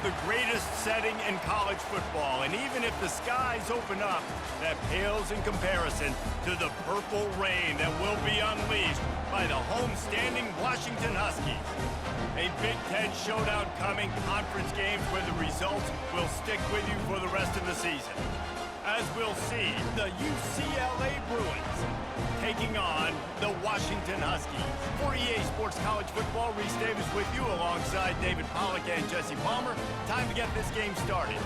the greatest setting in college football, and even if the skies open up, that pales in comparison to the purple rain that will be unleashed by the homestanding Washington Huskies. A Big Ten showdown coming, conference games where the results will stick with you for the rest of the season. As we'll see, the UCLA Bruins taking on the Washington Huskies. For EA Sports College Football, Reese Davis with you alongside David Pollack and Jesse Palmer. Time to get this game started.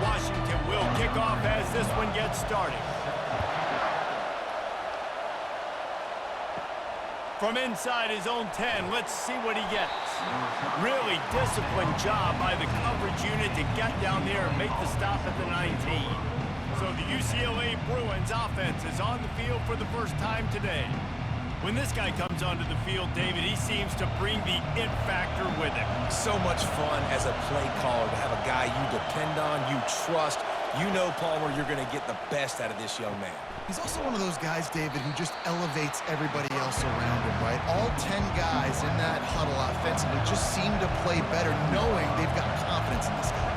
Washington will kick off as this one gets started. From inside his own 10, let's see what he gets. Really disciplined job by the coverage unit to get down there and make the stop at the 19. So the UCLA Bruins offense is on the field for the first time today. When this guy comes onto the field, David, he seems to bring the it factor with him. So much fun as a play caller to have a guy you depend on, you trust. You know, Palmer, you're going to get the best out of this young man. He's also one of those guys, David, who just elevates everybody else around him, right? All 10 guys in that huddle offensively just seem to play better knowing they've got confidence in this guy.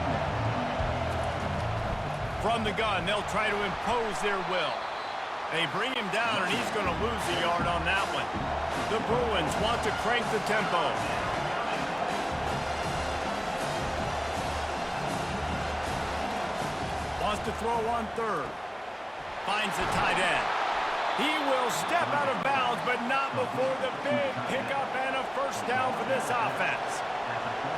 From the gun, they'll try to impose their will. They bring him down, and he's going to lose a yard on that one. The Bruins want to crank the tempo. Wants to throw on third. Finds the tight end. He will step out of bounds, but not before the big pickup and a first down for this offense.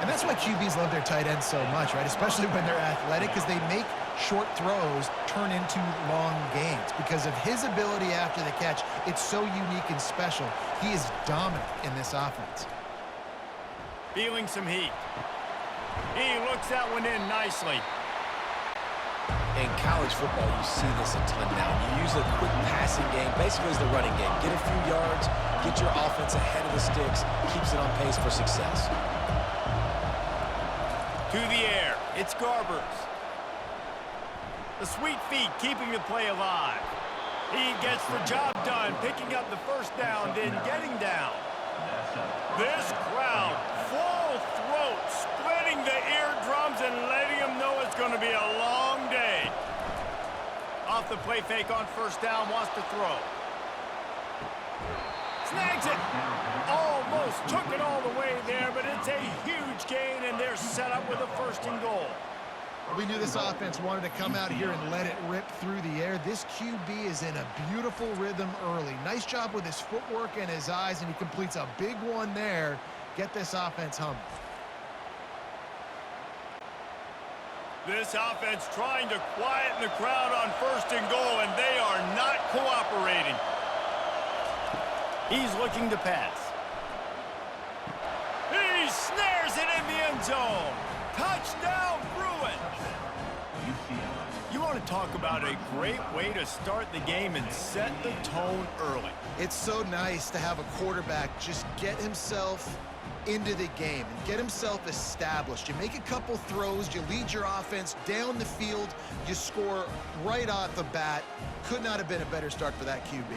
And that's why QBs love their tight ends so much, right? Especially when they're athletic, because they make short throws turn into long gains. Because of his ability after the catch, it's so unique and special. He is dominant in this offense. Feeling some heat. He looks that one in nicely. In college football, you see this a ton now. You use a quick passing game, basically as the running game. Get a few yards, get your offense ahead of the sticks, keeps it on pace for success. To the air, it's Garbers. The sweet feet keeping the play alive. He gets the job done, picking up the first down, then getting down. This crowd, full throat, splitting the eardrums and letting them know it's going to be a long day. Off the play fake on first down, wants to throw. Snags it. Almost took it all the way there, but it's a huge gain, and they're set up with a first and goal. We knew this offense wanted to come out here and let it rip through the air. This QB is in a beautiful rhythm early. Nice job with his footwork and his eyes, and he completes a big one there. Get this offense humming. This offense trying to quieten the crowd on first and goal, and they are not cooperating. He's looking to pass. He snares it in the end zone. Touchdown, Bruins. You want to talk about a great way to start the game and set the tone early. It's so nice to have a quarterback just get himself into the game and get himself established. You make a couple throws, you lead your offense down the field, you score right off the bat. Could not have been a better start for that QB.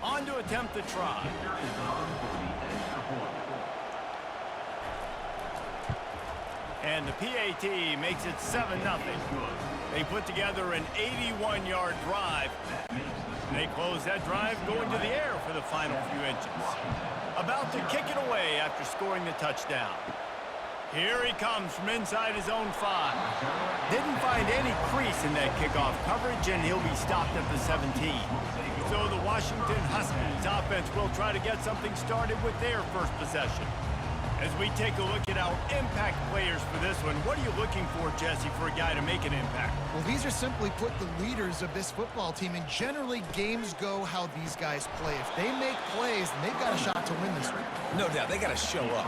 On to attempt the try. And the PAT makes it 7-0. They put together an 81-yard drive. They close that drive going to the air for the final few inches. About to kick it away after scoring the touchdown. Here he comes from inside his own 5. Didn't find any crease in that kickoff coverage, and he'll be stopped at the 17. So the Washington Huskies offense will try to get something started with their first possession. As we take a look at our impact players for this one, what are you looking for, Jesse, for a guy to make an impact? Well, these are simply put the leaders of this football team, and generally games go how these guys play. If they make plays, then they've got a shot to win this one. No doubt, they got to show up.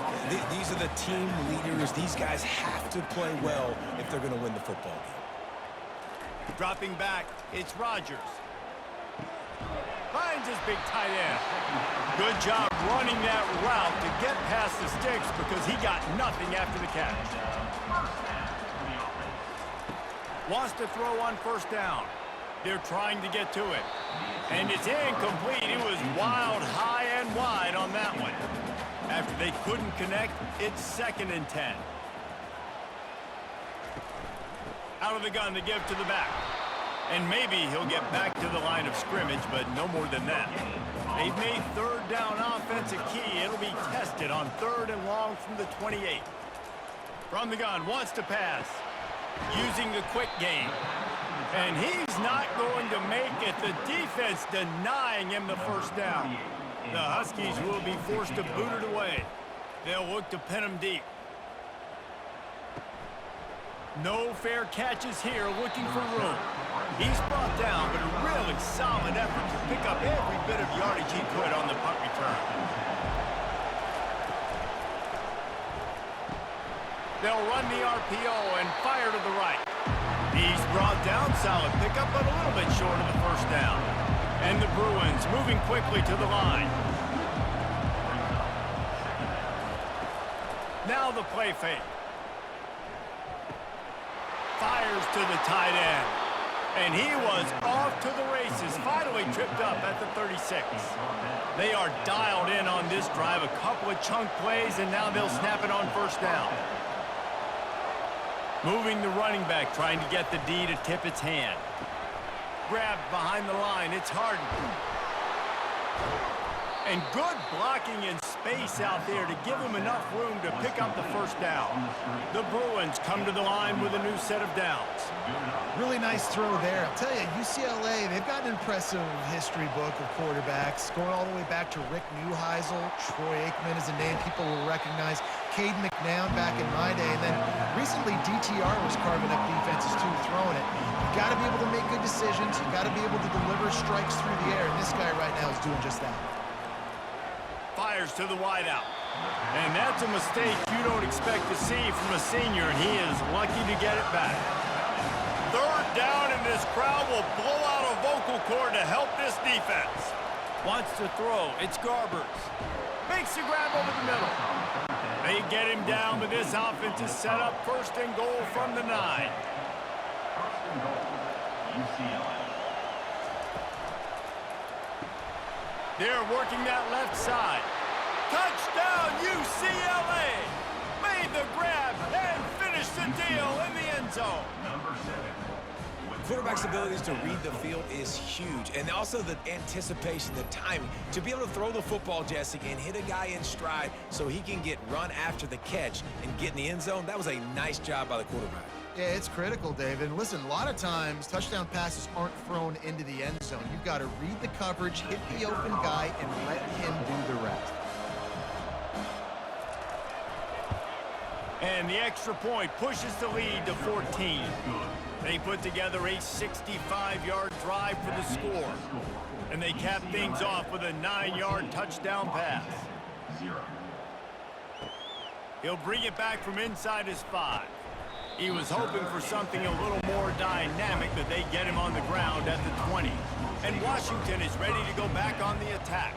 These are the team leaders. These guys have to play well if they're going to win the football game. Dropping back, it's Rodgers. Finds finds his big tight end. Good job running that route to get past the sticks because he got nothing after the catch. Wants to throw on first down. They're trying to get to it. And it's incomplete. It was wild, high, and wide on that one. After they couldn't connect, it's 2nd and 10. Out of the gun to give to the back. And maybe he'll get back to the line of scrimmage, but no more than that. They've made 3rd down offense a key. It'll be tested on 3rd and long from the 28. From the gun, wants to pass. Using the quick game. And he's not going to make it. The defense denying him the first down. The Huskies will be forced to boot it away. They'll look to pin him deep. No fair catches here, looking for room. He's brought down, but a really solid effort to pick up every bit of yardage he could on the punt return. They'll run the RPO and fire to the right. He's brought down, solid pickup, but a little bit short of the first down. And the Bruins moving quickly to the line. Now the play fake. Fires to the tight end. And he was off to the races, finally tripped up at the 36. They are dialed in on this drive, a couple of chunk plays, and now they'll snap it on first down. Moving the running back, trying to get the D to tip its hand. Grabbed behind the line, it's Harden. And good blocking in space out there to give him enough room to pick up the first down. The Bruins come to the line with a new set of downs. Really nice throw there. I'll tell you, UCLA, they've got an impressive history book of quarterbacks, going all the way back to Rick Neuheisel. Troy Aikman is a name people will recognize. Cade McNown back in my day. And then recently, DTR was carving up defenses too, throwing it. You've got to be able to make good decisions. You've got to be able to deliver strikes through the air. And this guy right now is doing just that. Fires to the wideout. And that's a mistake you don't expect to see from a senior, and he is lucky to get it back. 3rd down, and this crowd will blow out a vocal cord to help this defense. Wants to throw. It's Garbers. Makes the grab over the middle. They get him down, but this offense is set up 1st and goal from the 9. They're working that left side. Touchdown, UCLA! Made the grab and finished the deal in the end zone. Quarterback's abilities to read the field is huge, and also the anticipation, the timing. To be able to throw the football, Jesse, and hit a guy in stride so he can get run after the catch and get in the end zone, that was a nice job by the quarterback. Yeah, it's critical, David. Listen, a lot of times, touchdown passes aren't thrown into the end zone. You've got to read the coverage, hit the open guy, and let him do the rest. And the extra point pushes the lead to 14. They put together a 65-yard drive for the score. And they cap things off with a 9-yard touchdown pass. He'll bring it back from inside his 5. He was hoping for something a little more dynamic, but they get him on the ground at the 20. And Washington is ready to go back on the attack.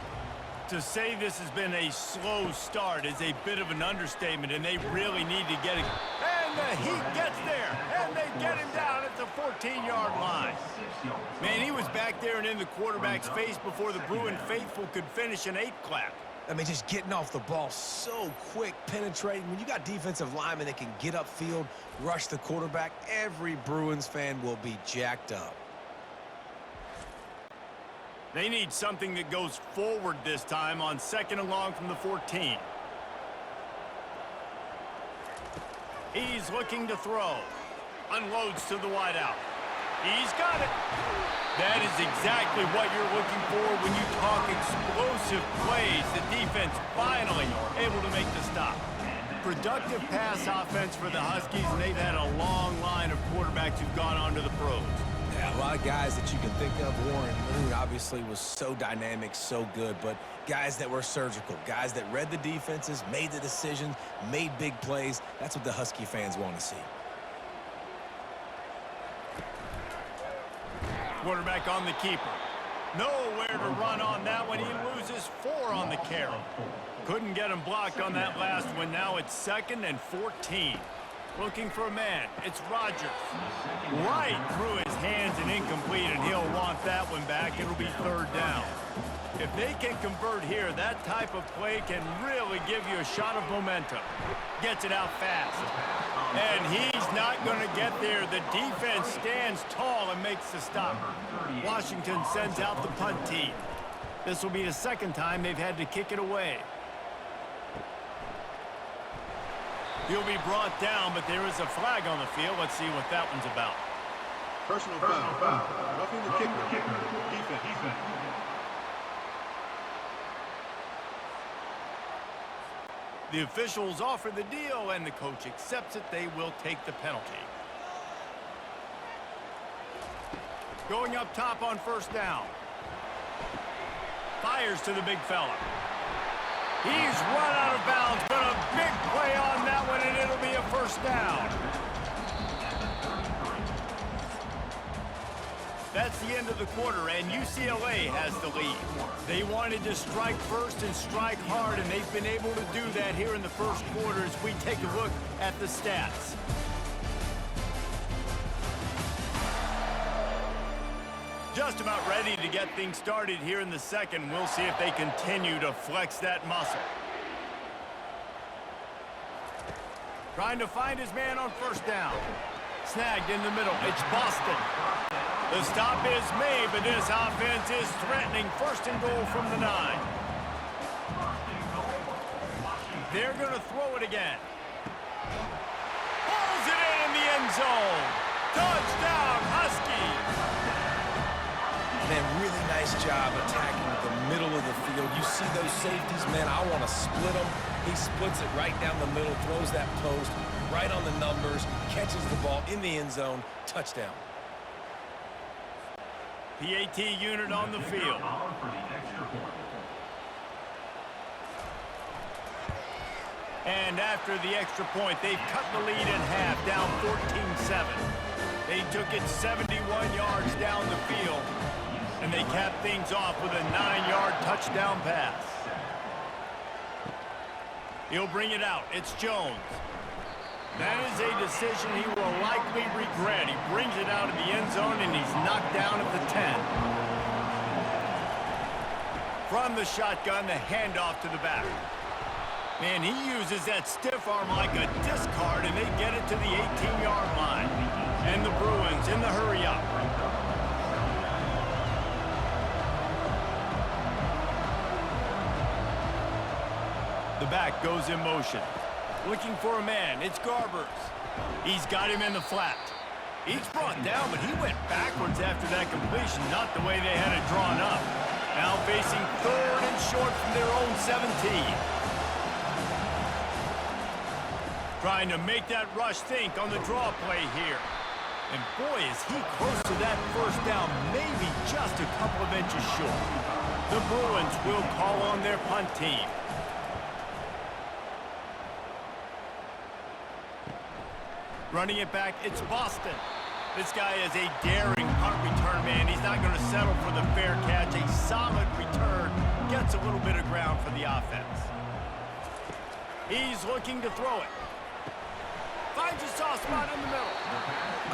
To say this has been a slow start is a bit of an understatement, and they really need to get it. And the Heat gets there, and they get him down at the 14-yard line. Man, he was back there and in the quarterback's face before the Bruin faithful could finish an 8-clap. I mean, just getting off the ball so quick, penetrating. When you got defensive linemen that can get upfield, rush the quarterback, every Bruins fan will be jacked up. They need something that goes forward this time on 2nd and long from the 14. He's looking to throw. Unloads to the wideout. He's got it. That is exactly what you're looking for when you talk explosive plays. The defense finally able to make the stop. Productive pass offense for the Huskies, and they've had a long line of quarterbacks who've gone on to the pros. Yeah, a lot of guys that you can think of. Warren Moon obviously was so dynamic, so good, but guys that were surgical, guys that read the defenses, made the decisions, made big plays. That's what the Husky fans want to see. Quarterback on the keeper. Nowhere to run on that one. He loses 4 on the carry. Couldn't get him blocked on that last one. Now it's 2nd and 14. Looking for a man. It's Rodgers. Right through his hands and incomplete, and he'll want that one back. It'll be 3rd down. If they can convert here, that type of play can really give you a shot of momentum. Gets it out fast. And he's not going to get there. The defense stands tall and makes the stop. Washington sends out the punt team. This will be the 2nd time they've had to kick it away. He'll be brought down, but there is a flag on the field. Let's see what that one's about. Personal foul. Roughing the kicker. Defense. The officials offer the deal, and the coach accepts it. They will take the penalty. Going up top on 1st down. Fires to the big fella. He's run out of bounds, but a big play on that one, and it'll be a 1st down. That's the end of the quarter, and UCLA has the lead. They wanted to strike first and strike hard, and they've been able to do that here in the 1st quarter as we take a look at the stats. Just about ready to get things started here in the 2nd. We'll see if they continue to flex that muscle. Trying to find his man on 1st down. Snagged in the middle. It's Boston. The stop is made, but this offense is threatening. 1st and goal from the 9. They're going to throw it again. Pulls it in the end zone. Touchdown, Huskies. Man, really nice job attacking the middle of the field. You see those safeties, man, I want to split them. He splits it right down the middle, throws that post right on the numbers, catches the ball in the end zone. Touchdown. PAT unit on the field. And after the extra point, they've cut the lead in half, down 14-7. They took it 71 yards down the field, and they capped things off with a 9-yard touchdown pass. He'll bring it out. It's Jones. That is a decision he will likely regret. He brings it out of the end zone, and he's knocked down at the 10. From the shotgun, the handoff to the back. Man, he uses that stiff arm like a discard, and they get it to the 18-yard line. And the Bruins in the hurry-up. The back goes in motion. Looking for a man. It's Garbers. He's got him in the flat. He's brought down, but he went backwards after that completion, not the way they had it drawn up. Now facing 3rd and short from their own 17. Trying to make that rush think on the draw play here. And boy, is he close to that 1st down, maybe just a couple of inches short. The Bruins will call on their punt team. Running it back, it's Boston. This guy is a daring punt return man. He's not going to settle for the fair catch. A solid return. Gets a little bit of ground for the offense. He's looking to throw it. Finds a soft spot in the middle.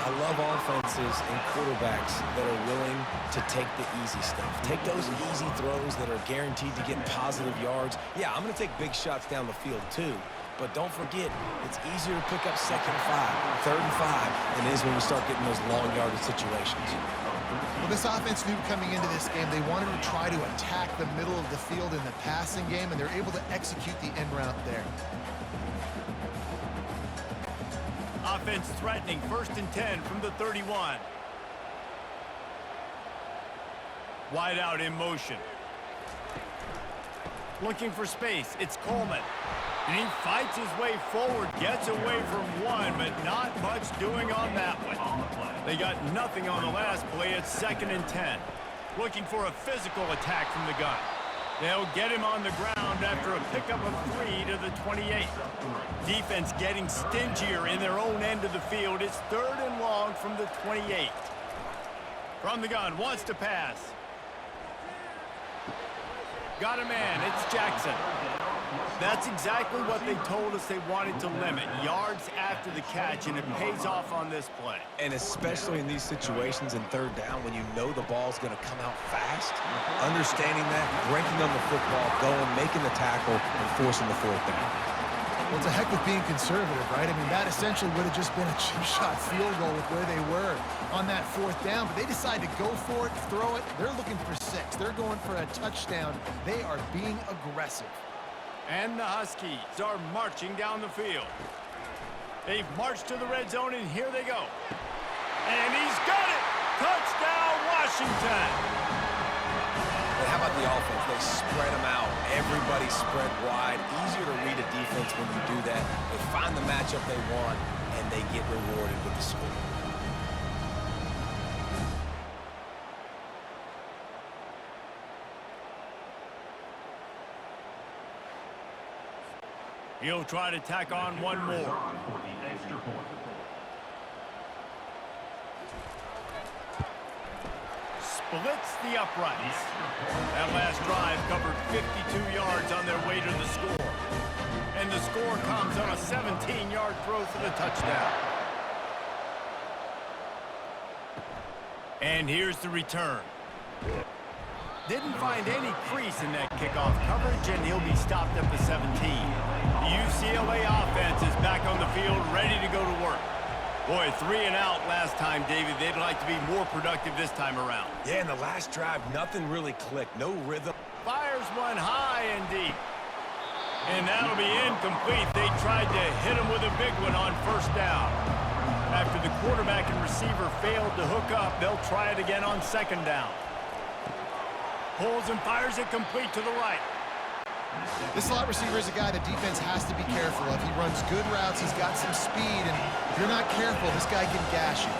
I love offenses and quarterbacks that are willing to take the easy stuff. Take those easy throws that are guaranteed to get positive yards. Yeah, I'm going to take big shots down the field too. But don't forget, it's easier to pick up 2nd and 5, 3rd and 5 than it is when you start getting those long yardage situations. Well, this offense knew coming into this game they wanted to try to attack the middle of the field in the passing game, and they're able to execute the end route there. Offense threatening 1st and 10 from the 31. Wide out in motion. Looking for space. It's Coleman. And he fights his way forward, gets away from one, but not much doing on that one. They got nothing on the last play. It's 2nd and 10. Looking for a physical attack from the gun. They'll get him on the ground after a pickup of 3 to the 28. Defense getting stingier in their own end of the field. It's 3rd and long from the 28. From the gun, wants to pass. Got a man. It's Jackson. That's exactly what they told us they wanted to limit. Yards after the catch, and it pays off on this play. And especially in these situations in third down when you know the ball's going to come out fast, understanding that, breaking on the football, going, making the tackle, and forcing the fourth down. Well, it's a heck of being conservative, right? I mean, that essentially would have just been a chip shot field goal with where they were on that fourth down. But they decided to go for it, throw it. They're looking for 6. They're going for a touchdown. They are being aggressive. And the Huskies are marching down the field. They've marched to the red zone, and here they go. And he's got it! Touchdown, Washington! And how about the offense? They spread them out. Everybody spread wide. Easier to read a defense when you do that. They find the matchup they want, and they get rewarded with the score. He'll try to tack on one more. Splits the uprights. That last drive covered 52 yards on their way to the score. And the score comes on a 17-yard throw for the touchdown. And here's the return. Didn't find any crease in that kickoff coverage, and he'll be stopped at the 17. The UCLA offense is back on the field, ready to go to work. Boy, 3 and out last time, David. They'd like to be more productive this time around. Yeah, in the last drive, nothing really clicked. No rhythm. Fires one high and deep. And that'll be incomplete. They tried to hit him with a big one on first down. After the quarterback and receiver failed to hook up, they'll try it again on second down. Pulls and fires it complete to the right. This slot receiver is a guy the defense has to be careful of. He runs good routes. He's got some speed, and if you're not careful, this guy can gash you.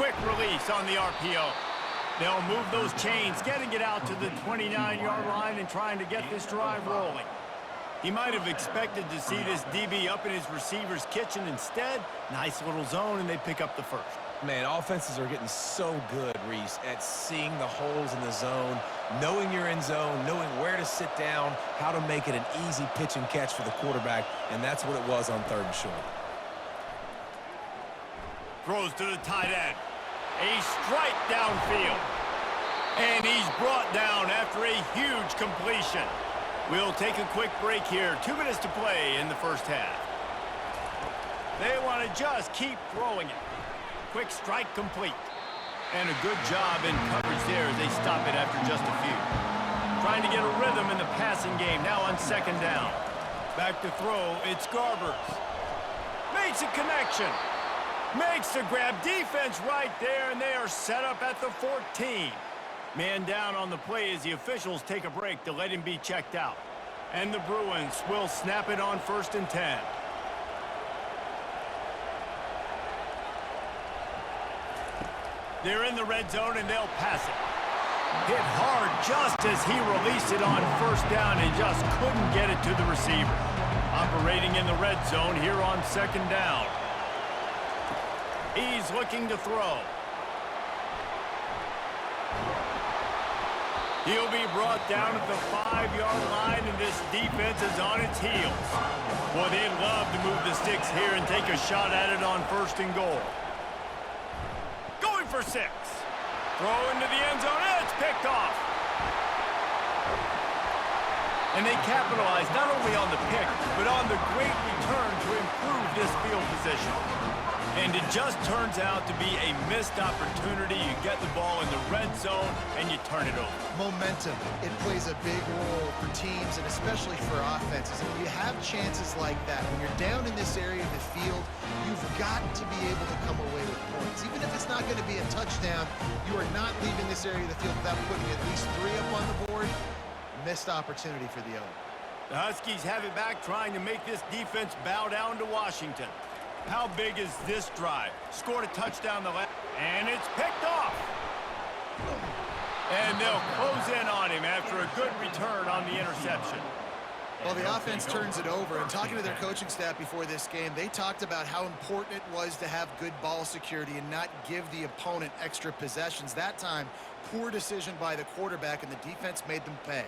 Quick release on the RPO. They'll move those chains, getting it out to the 29-yard line and trying to get this drive rolling. He might have expected to see this DB up in his receiver's kitchen. Instead, nice little zone, and they pick up the first. Man, offenses are getting so good, Reese, at seeing the holes in the zone, knowing you're in zone, knowing where to sit down, how to make it an easy pitch and catch for the quarterback, and that's what it was on third and short. Throws to the tight end. A strike downfield. And he's brought down after a huge completion. We'll take a quick break here. 2 minutes to play in the first half. They want to just keep throwing it. Quick strike complete. And a good job in coverage there as they stop it after just a few. Trying to get a rhythm in the passing game now on second down. Back to throw, it's Garbers. Makes a connection. Makes the grab. Defense right there, and they are set up at the 14. Man down on the play as the officials take a break to let him be checked out. And the Bruins will snap it on 1st and 10. They're in the red zone, and they'll pass it. Hit hard just as he released it on first down and just couldn't get it to the receiver. Operating in the red zone here on second down. He's looking to throw. He'll be brought down at the 5-yard line, and this defense is on its heels. Boy, they'd love to move the sticks here and take a shot at it on 1st and goal. Going for 6. Throw into the end zone. It's picked off. And they capitalize not only on the pick, but on the great return to improve this field position. And it just turns out to be a missed opportunity. You get the ball in the red zone, and you turn it over. Momentum. It plays a big role for teams, and especially for offenses. And when you have chances like that, when you're down in this area of the field, you've got to be able to come away with points. Even if it's not going to be a touchdown, you are not leaving this area of the field without putting at least 3 up on the board. Missed opportunity for the other. The Huskies have it back, trying to make this defense bow down to Washington. How big is this drive? Scored a touchdown the left, and it's picked off. And they'll close in on him after a good return on the interception. Well, the offense turns it over, and talking to their coaching staff before this game, they talked about how important it was to have good ball security and not give the opponent extra possessions. That time, poor decision by the quarterback, and the defense made them pay.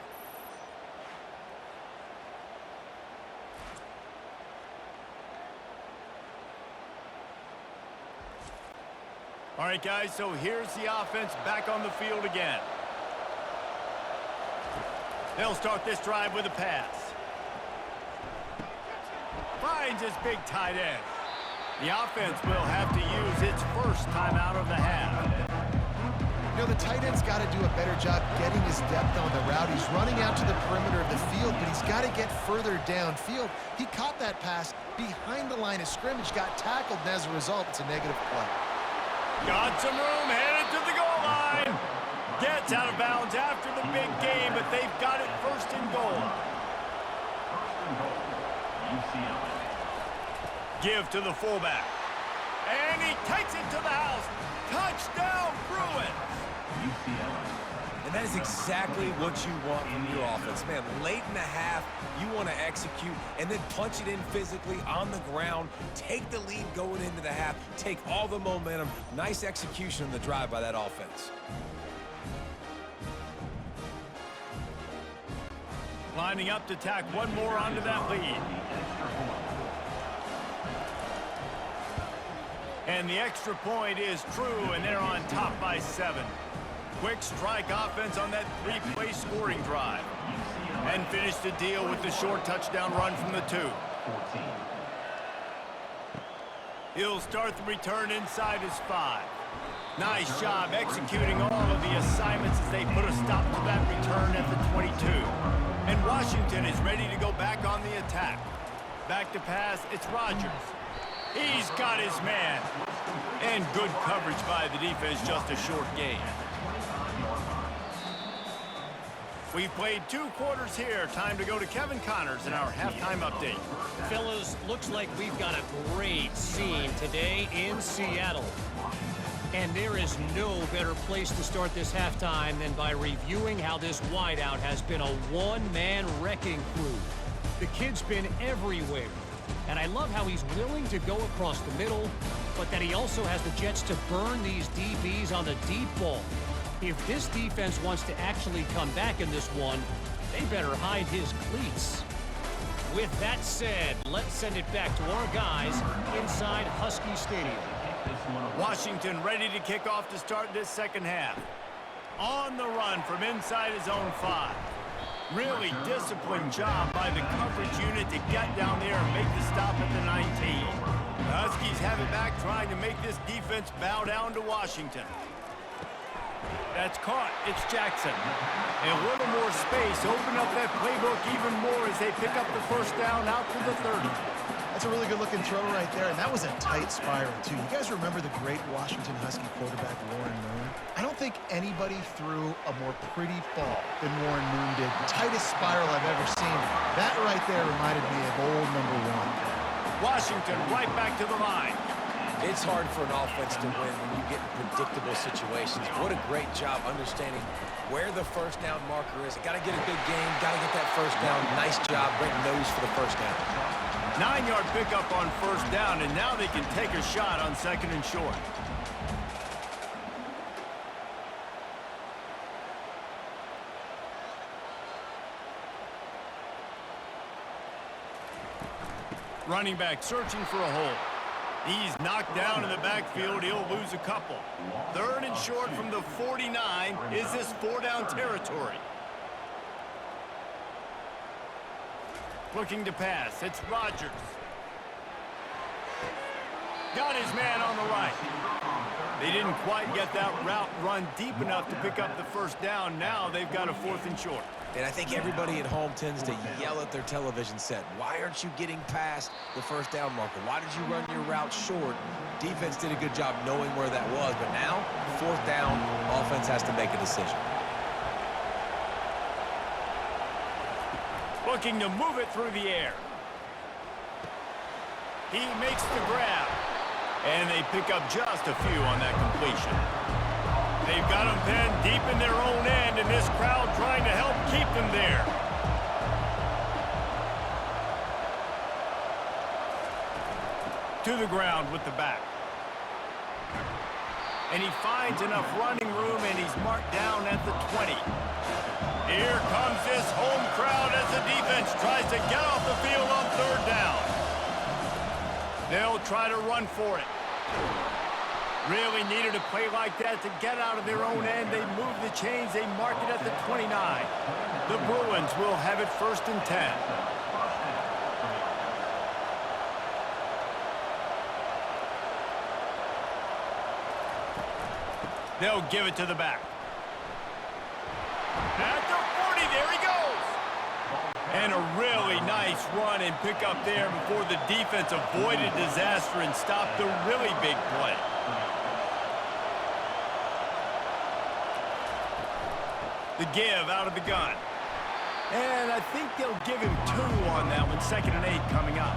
All right, guys, so here's the offense back on the field again. They'll start this drive with a pass. Finds his big tight end. The offense will have to use its first timeout of the half. You know, the tight end's got to do a better job getting his depth on the route. He's running out to the perimeter of the field, but he's got to get further downfield. He caught that pass behind the line of scrimmage, got tackled, and as a result, it's a negative play. Got some room, headed to the goal line. Gets out of bounds after the big game, but they've got it first and goal. UCLA. Give to the fullback. And he takes it to the house. Touchdown, Bruins. And that is exactly what you want from your offense. Man, late in the half, you want to execute and then punch it in physically on the ground. Take the lead going into the half. Take all the momentum. Nice execution on the drive by that offense. Lining up to tack one more onto that lead. And the extra point is true, and they're on top by 7. Quick strike offense on that 3-play scoring drive. And finish the deal with the short touchdown run from the 2. He'll start the return inside his 5. Nice job executing all of the assignments as they put a stop to that return at the 22. And Washington is ready to go back on the attack. Back to pass, it's Rodgers. He's got his man. And good coverage by the defense, just a short gain. We've played 2 quarters here. Time to go to Kevin Connors in our halftime update. Fellas, looks like we've got a great scene today in Seattle. And there is no better place to start this halftime than by reviewing how this wideout has been a one-man wrecking crew. The kid's been everywhere. And I love how he's willing to go across the middle, but that he also has the jets to burn these DBs on the deep ball. If this defense wants to actually come back in this one, they better hide his cleats. With that said, let's send it back to our guys inside Husky Stadium. Washington ready to kick off to start this second half. On the run from inside his own 5. Really disciplined job by the coverage unit to get down there and make the stop at the 19. The Huskies have it back, trying to make this defense bow down to Washington. That's caught. It's Jackson. And a little more space. Open up that playbook even more as they pick up the first down out to the 30. That's a really good-looking throw right there, and that was a tight spiral, too. You guys remember the great Washington Husky quarterback, Warren Moon? I don't think anybody threw a more pretty ball than Warren Moon did. Tightest spiral I've ever seen. That right there reminded me of old number 1. Washington right back to the line. It's hard for an offense to win when you get in predictable situations. What a great job understanding where the first down marker is. Got to get a big game. Got to get that first down. Nice job. Great nose for the first down. 9-yard pickup on first down, and now they can take a shot on second and short. Running back searching for a hole. He's knocked down in the backfield. He'll lose a couple. 3rd and short from the 49. Is this 4-down territory? Looking to pass. It's Rodgers. Got his man on the right. They didn't quite get that route run deep enough to pick up the first down. Now they've got a 4th and short. And I think everybody at home tends to yell at their television set. Why aren't you getting past the first down marker? Why did you run your route short? Defense did a good job knowing where that was. But now, 4th down, offense has to make a decision. Looking to move it through the air. He makes the grab. And they pick up just a few on that completion. They've got them pinned deep in their own end, and this crowd trying to help keep them there. to the ground with the back. And he finds enough running room, and he's marked down at the 20. Here comes this home crowd as the defense tries to get off the field on third down. They'll try to run for it. Really needed a play like that to get out of their own end. They move the chains. They mark it at the 29. The Bruins will have it 1st and 10. They'll give it to the back. At the 40, there he goes. And a really nice run and pick up there before the defense avoided disaster and stopped the really big play. The give out of the gun. And I think they'll give him 2 on that one, 2nd and 8 coming up.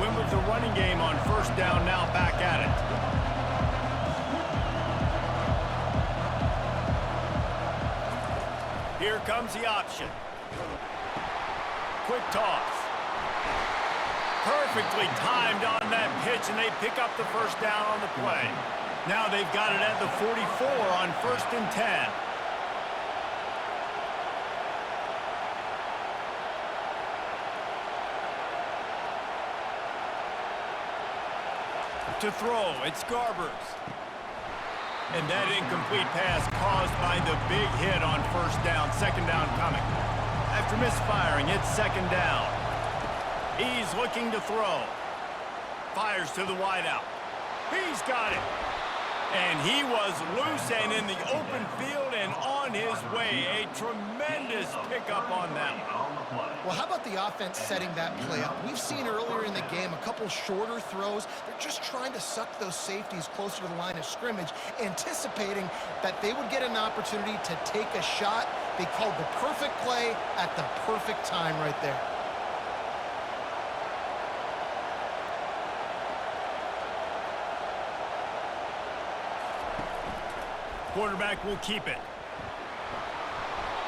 Win with the running game on 1st down, now back at it. Here comes the option. Quick toss. Perfectly timed on that pitch, and they pick up the 1st down on the play. Now they've got it at the 44 on 1st and 10. To throw, it's Garbers. And that incomplete pass caused by the big hit on 1st down, 2nd down coming. After misfiring, it's 2nd down. He's looking to throw. Fires to the wideout. He's got it. And he was loose and in the open field and on his way. A tremendous pickup on that one. Well, how about the offense setting that play up? We've seen earlier in the game a couple shorter throws. They're just trying to suck those safeties closer to the line of scrimmage, anticipating that they would get an opportunity to take a shot. They called the perfect play at the perfect time right there. Quarterback will keep it.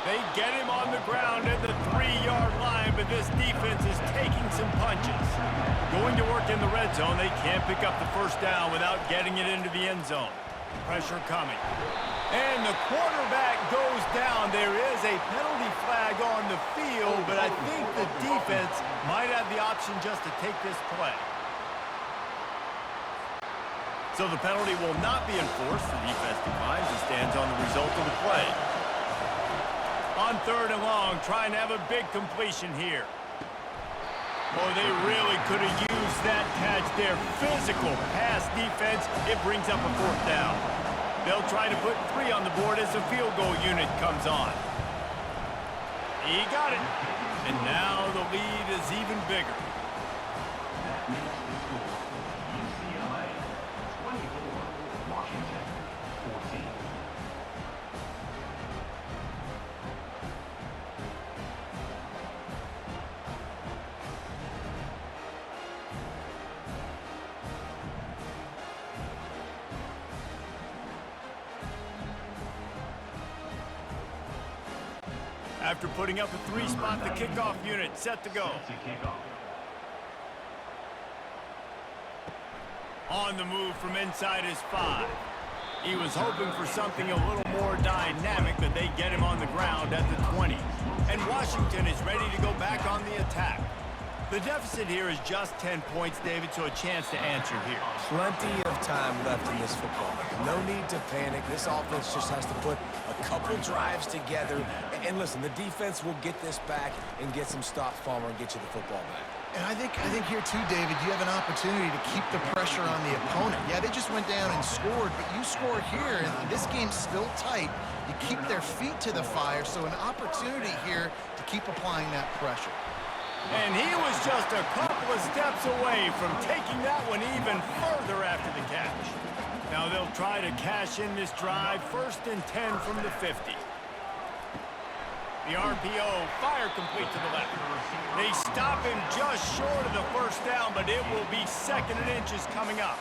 They get him on the ground at the 3-yard line, but this defense is taking some punches. Going to work in the red zone, they can't pick up the 1st down without getting it into the end zone. Pressure coming. And the quarterback goes down. There is a penalty flag on the field, but I think the defense might have the option just to take this play. So the penalty will not be enforced. The defense declines and stands on the result of the play. On 3rd and long, trying to have a big completion here. Boy, they really could have used that catch. Their physical pass defense, it brings up a 4th down. They'll try to put 3 on the board as the field goal unit comes on. He got it. And now the lead is even bigger. UCLA 24, Washington 14. After putting up a 3-spot, the kickoff unit set to go. On the move from inside his 5. He was hoping for something a little more dynamic, but they get him on the ground at the 20. And Washington is ready to go back on the attack. The deficit here is just 10 points, David, so a chance to answer here. Plenty of time left in this football game. No need to panic. This offense just has to put a couple drives together. And listen, the defense will get this back and get some stops, Palmer, and get you the football back. And I think here too, David, you have an opportunity to keep the pressure on the opponent. Yeah, they just went down and scored, but you score here, and this game's still tight. You keep their feet to the fire, so an opportunity here to keep applying that pressure. And he was just a couple of steps away from taking that one even further after the catch. Now they'll try to cash in this drive, 1st and 10 from the 50. The RPO, fire complete to the left. They stop him just short of the 1st down, but it will be 2nd and inches coming up.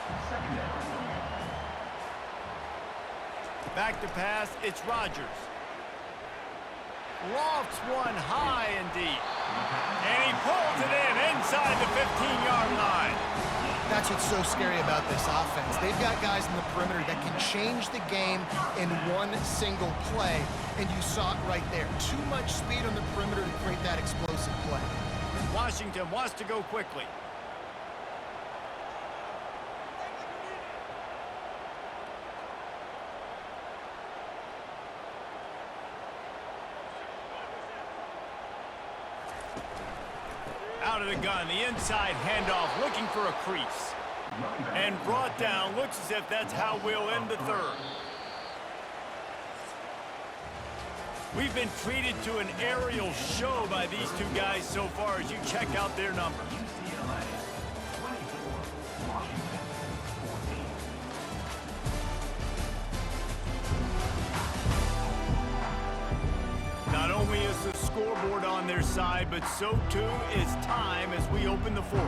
Back to pass, it's Rodgers. Lofts one high and deep. And he pulls it in inside the 15-yard line. That's what's so scary about this offense. They've got guys in the perimeter that can change the game in one single play, and you saw it right there. Too much speed on the perimeter to create that explosive play. Washington wants to go quickly. Out of the gun, the inside handoff, looking for a crease. And brought down, looks as if that's how we'll end the third. We've been treated to an aerial show by these two guys so far as you check out their numbers. UCLA 24, Washington 14. Not only is the scoreboard on their side, but so too is time as we open the fourth.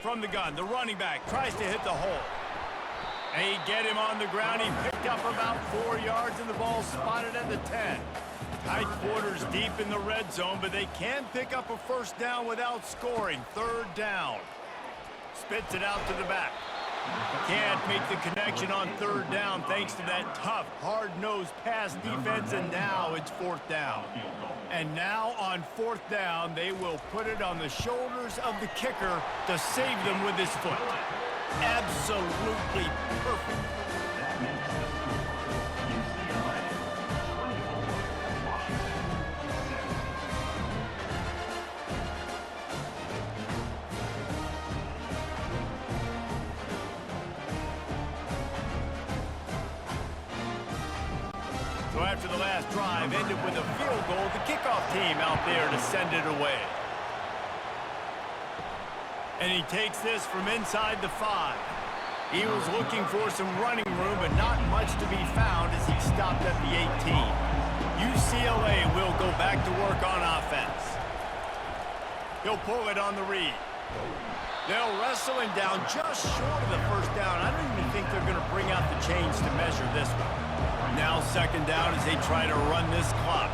From the gun, the running back tries to hit the hole. They get him on the ground. He picked up about 4 yards, and the ball spotted at the 10. Tight quarters deep in the red zone, but they can pick up a first down without scoring. Third down. Spits it out to the back. Can't make the connection on third down thanks to that tough, hard-nosed pass defense, and now it's fourth down. And now on fourth down, they will put it on the shoulders of the kicker to save them with his foot. Absolutely perfect. That makes the score UCLA 24, Washington 7. So after the last drive ended with a field goal, the kickoff team out there to send it away. And he takes this from inside the 5. He was looking for some running room, but not much to be found as he stopped at the 18. UCLA will go back to work on offense. He'll pull it on the read. They'll wrestle him down just short of the first down. I don't even think they're going to bring out the chains to measure this one. Now second down as they try to run this clock.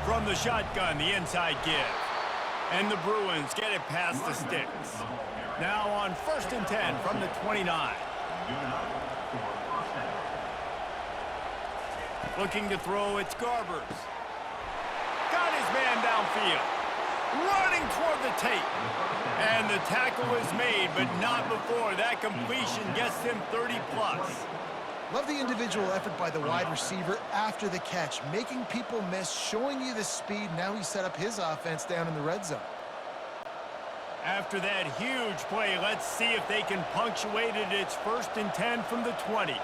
From the shotgun, the inside give. And the Bruins get it past the sticks. Now on 1st and 10 from the 29. Looking to throw, it's Garbers. Got his man downfield. Running toward the tape. And the tackle is made, but not before that completion gets them 30+. Love the individual effort by the wide receiver after the catch, making people miss, showing you the speed. Now he set up his offense down in the red zone. After that huge play, let's see if they can punctuate it. It's 1st and 10 from the 20.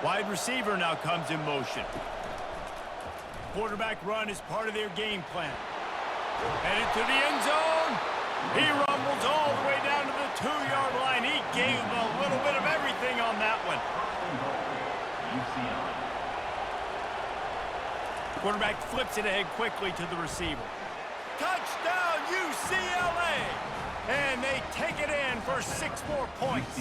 Wide receiver now comes in motion. Quarterback run is part of their game plan. Headed to the end zone. He rumbles all the way down to the 2-yard line. He gave a little bit of everything on that one. Quarterback flips it ahead quickly to the receiver. Touchdown, UCLA! And they take it in for 6 more points.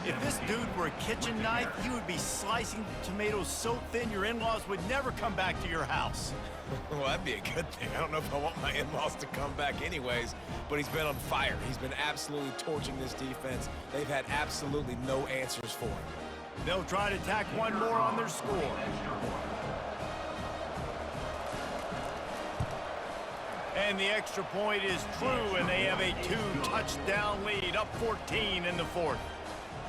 If this dude were a kitchen knife, he would be slicing tomatoes so thin your in-laws would never come back to your house. Well, that'd be a good thing. I don't know if I want my in-laws to come back anyways, but he's been on fire. He's been absolutely torching this defense. They've had absolutely no answers for him. They'll try to tack one more on their score. And the extra point is true, and they have a 2-touchdown lead, up 14 in the 4th.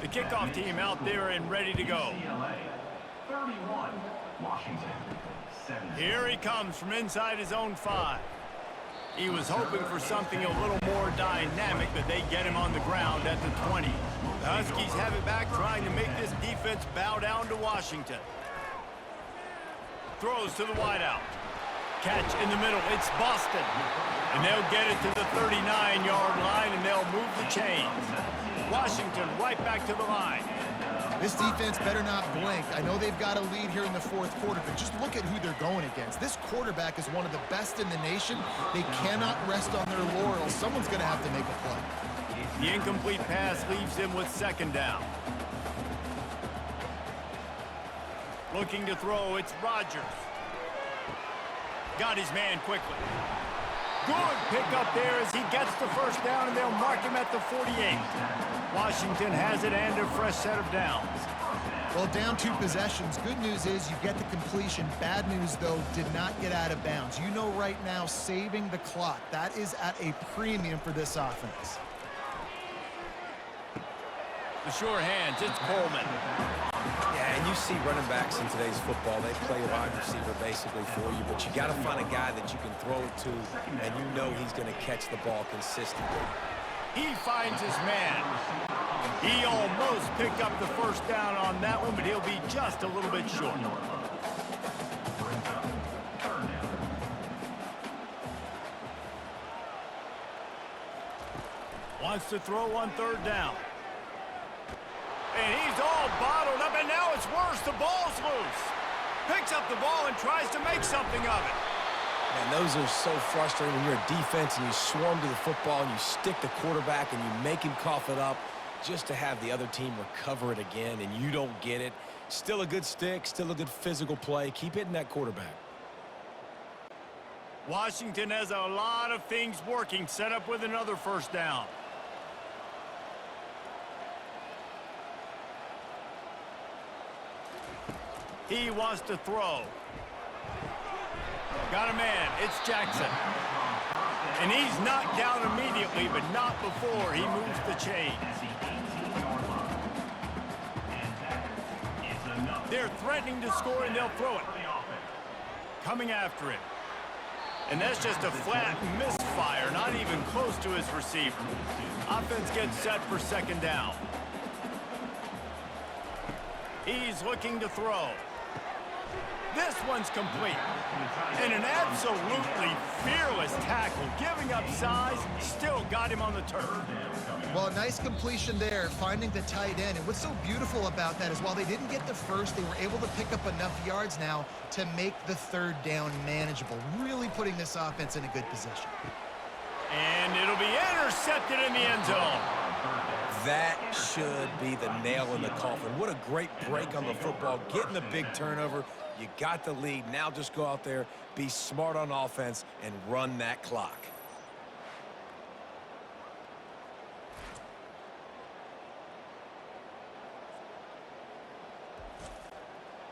The kickoff team out there and ready to go. 31, Washington 7. Here he comes from inside his own 5. He was hoping for something a little more dynamic, but they get him on the ground at the 20. The Huskies have it back, trying to make this defense bow down to Washington. Throws to the wideout. catch in the middle. It's Boston. And they'll get it to the 39-yard line, and they'll move the chains. Washington right back to the line. This defense better not blink. I know they've got a lead here in the fourth quarter, but just look at who they're going against. This quarterback is one of the best in the nation. They cannot rest on their laurels. Someone's going to have to make a play. The incomplete pass leaves him with second down. Looking to throw, it's Rodgers. Got his man quickly. Good pick up there as he gets the first down, and they'll mark him at the 48. Washington has it and a fresh set of downs. Well, down 2 possessions. Good news is you get the completion. Bad news, though, did not get out of bounds. You know right now, saving the clock. That is at a premium for this offense. The sure hands, it's Coleman. Yeah, and you see running backs in today's football, they play wide receiver basically for you, but you got to find a guy that you can throw it to, and you know he's going to catch the ball consistently. He finds his man. He almost picked up the first down on that one, but he'll be just a little bit short. Wants to throw on third down. And he's all bottled up, and now it's worse. The ball's loose. Picks up the ball and tries to make something of it. Man, those are so frustrating when you're a defense and you swarm to the football and you stick the quarterback and you make him cough it up just to have the other team recover it again, and you don't get it. Still a good stick, still a good physical play. Keep hitting that quarterback. Washington has a lot of things working, set up with another first down. He wants to throw. Got a man. It's Jackson. And he's knocked down immediately, but not before he moves the chains. They're threatening to score, and they'll throw it. Coming after him. And that's just a flat misfire, not even close to his receiver. Offense gets set for second down. He's looking to throw. This one's complete. And an absolutely fearless tackle, giving up size, still got him on the turf. Well, a nice completion there, finding the tight end. And what's so beautiful about that is while they didn't get the first, they were able to pick up enough yards now to make the third down manageable, really putting this offense in a good position. And it'll be intercepted in the end zone. That should be the nail in the coffin. What a great break on the football, getting the big turnover. You got the lead. Now just go out there, be smart on offense, and run that clock.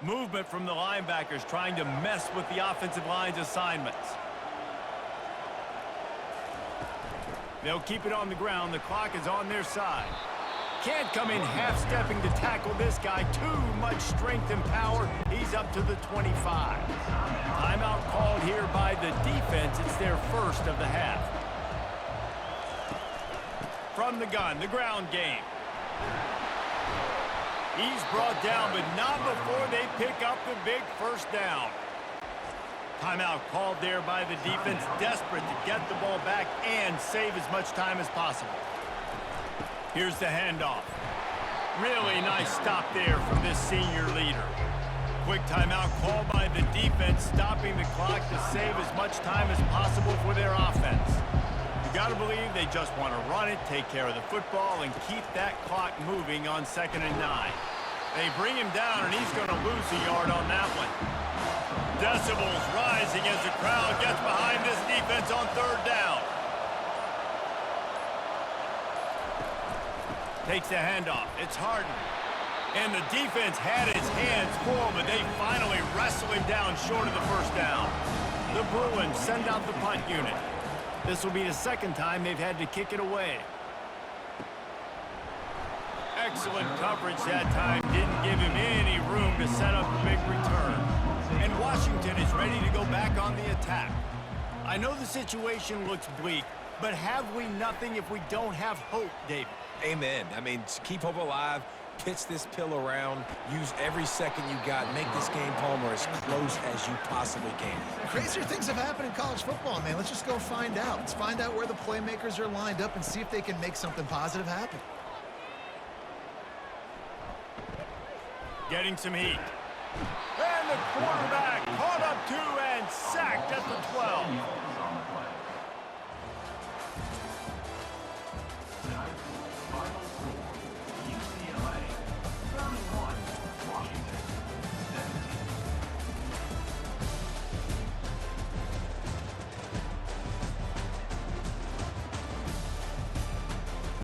Movement from the linebackers trying to mess with the offensive line's assignments. They'll keep it on the ground. The clock is on their side. Can't come in half-stepping to tackle this guy. Too much strength and power. He's up to the 25. Timeout called here by the defense. It's their first of the half. From the gun, the ground game. He's brought down, but not before they pick up the big first down. Timeout called there by the defense, desperate to get the ball back and save as much time as possible. Here's the handoff. Really nice stop there from this senior leader. Quick timeout called by the defense, stopping the clock to save as much time as possible for their offense. You got to believe they just want to run it, take care of the football, and keep that clock moving on 2nd and 9. They bring him down, and he's going to lose a yard on that one. Decibels rising as the crowd gets behind this defense on third down. Takes the handoff. It's Harden. And the defense had his hands full, but they finally wrestle him down short of the first down. The Bruins send out the punt unit. This will be the second time they've had to kick it away. Excellent coverage that time. Didn't give him any room to set up a big return. And Washington is ready to go back on the attack. I know the situation looks bleak, but have we nothing if we don't have hope, David? Amen. I mean, keep hope alive. pitch this pill around, use every second you got, make this game, Palmer, as close as you possibly can. Crazier things have happened in college football, man. Let's just go find out. Let's find out where the playmakers are lined up and see if they can make something positive happen. Getting some heat. And the quarterback